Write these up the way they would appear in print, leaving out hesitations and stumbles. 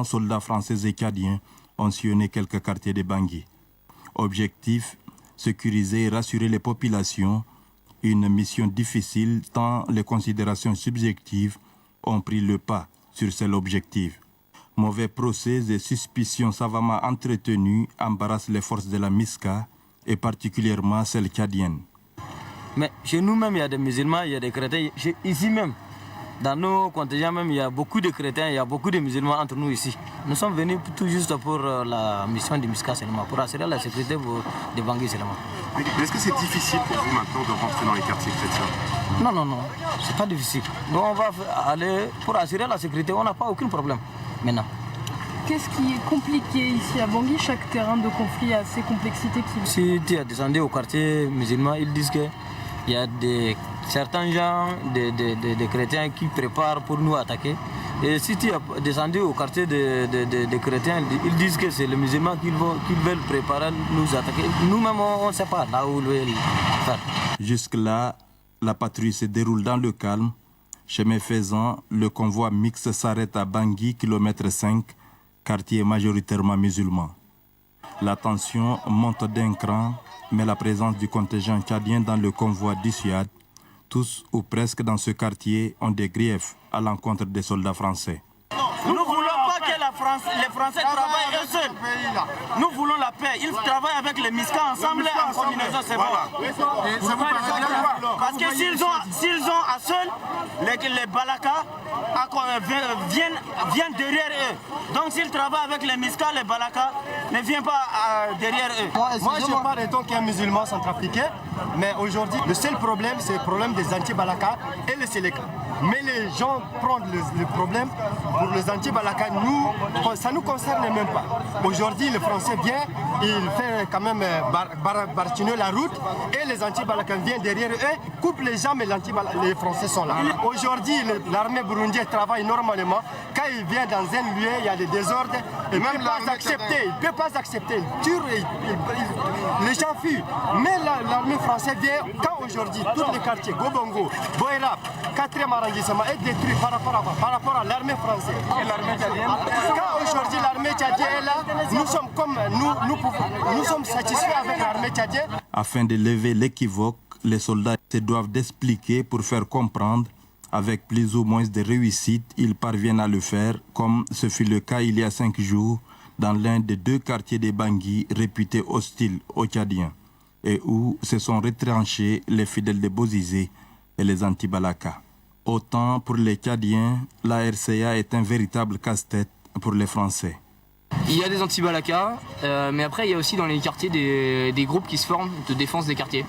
Soldats français et tchadiens ont sillonné quelques quartiers de Bangui. Objectif, sécuriser et rassurer les populations. Une mission difficile tant les considérations subjectives ont pris le pas sur celles objectives. Mauvais procès et suspicions savamment entretenues embarrassent les forces de la MISCA et particulièrement celles tchadiennes. Mais chez nous-mêmes, il y a des musulmans, il y a des chrétiens. Ici même, dans nos contingents même, il y a beaucoup de chrétiens, il y a beaucoup de musulmans entre nous ici. Nous sommes venus tout juste pour la mission du MISCA seulement, pour assurer la sécurité de Bangui seulement. Mais est-ce que c'est difficile pour vous maintenant de rentrer dans les quartiers chrétiens? Non, c'est pas difficile. Nous, on va aller pour assurer la sécurité, on n'a pas aucun problème maintenant. Qu'est-ce qui est compliqué ici à Bangui? Chaque terrain de conflit a ses complexités qui... Si tu es descendu au quartier musulman, ils disent qu'il y a certains gens, des chrétiens qui préparent pour nous attaquer. Et si tu es descendu au quartier des chrétiens, ils disent que c'est les musulmans qui veulent préparer nous attaquer. Nous-mêmes, on ne sait pas là où ils veulent faire. Jusque-là, la patrouille se déroule dans le calme. Chemin faisant, le convoi mixte s'arrête à Bangui, kilomètre 5, quartier majoritairement musulman. La tension monte d'un cran, mais la présence du contingent tchadien dans le convoi dissuade. Tous ou presque dans ce quartier ont des griefs à l'encontre des soldats français. Nous ne voulons pas que les Français travaillent eux seuls. Nous voulons la paix. Ils travaillent avec les MISCA ensemble en combinaison, c'est bon. Parce que s'ils ont à seul, les Balaka viennent derrière eux. Donc s'ils travaillent avec les MISCA, les Balaka ne viennent pas derrière eux. Moi je parle étant qu'un musulman centrafricain, mais aujourd'hui le seul problème c'est le problème des anti-Balaka et les Séléka. Mais les gens prennent le problème pour les anti-Balaka, ça ne nous concerne même pas. Aujourd'hui, le Français vient, il fait quand même bartiner la route et les anti-Balaka viennent derrière eux, coupent les jambes et les Français sont là. Aujourd'hui, l'armée burundienne travaille normalement. Quand il vient dans un lieu, il y a des désordres, il ne peut pas accepter. Il tue, les gens fuient. Mais l'armée française vient, quand aujourd'hui, tous les quartiers, Gobongo, Boerap, 4e arrondissement est détruit par rapport à l'armée française et l'armée tchadienne. Quand aujourd'hui l'armée tchadienne est là, nous sommes satisfaits avec l'armée tchadienne. Afin de lever l'équivoque, les soldats se doivent d'expliquer pour faire comprendre. Avec plus ou moins de réussite, ils parviennent à le faire, comme ce fut le cas il y a 5 jours dans l'un des 2 quartiers de Bangui réputés hostiles aux Tchadiens et où se sont retranchés les fidèles de Bozizé et les anti-Balaka. Autant pour les Tchadiens, la RCA est un véritable casse-tête pour les Français. Il y a des anti-Balaka, mais après il y a aussi dans les quartiers des groupes qui se forment de défense des quartiers.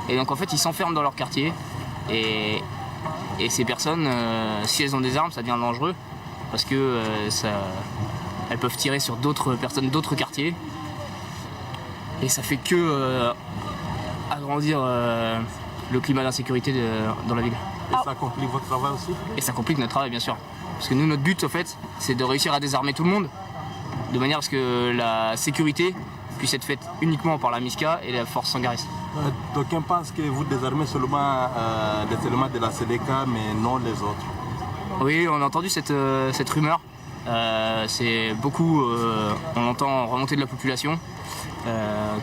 Et donc en fait ils s'enferment dans leur quartier et ces personnes, si elles ont des armes, ça devient dangereux parce que elles peuvent tirer sur d'autres personnes d'autres quartiers et ça fait que agrandir le climat d'insécurité dans la ville. Et ça complique votre travail aussi? Et ça complique notre travail bien sûr. Parce que nous, notre but en fait, c'est de réussir à désarmer tout le monde de manière à ce que la sécurité puisse être faite uniquement par la MISCA et la force sangariste. D'aucuns pensent que vous désarmez seulement les éléments de la Séléka, mais non les autres. Oui, on a entendu cette rumeur. C'est beaucoup, on entend remonter de la population.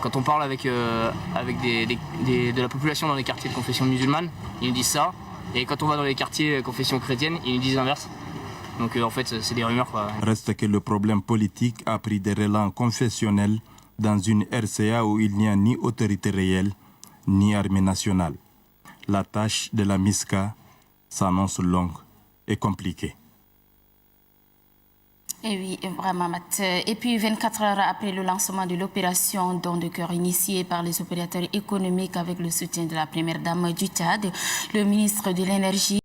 Quand on parle avec de la population dans les quartiers de confession musulmane, ils nous disent ça. Et quand on va dans les quartiers confession chrétienne, ils nous disent l'inverse. Donc en fait, c'est des rumeurs, quoi. Reste que le problème politique a pris des relents confessionnels dans une RCA où il n'y a ni autorité réelle, ni armée nationale. La tâche de la MISCA s'annonce longue et compliquée. Et oui, vraiment, Matt. Et puis, 24 heures après le lancement de l'opération Don de cœur initiée par les opérateurs économiques avec le soutien de la première dame du Tchad, le ministre de l'Énergie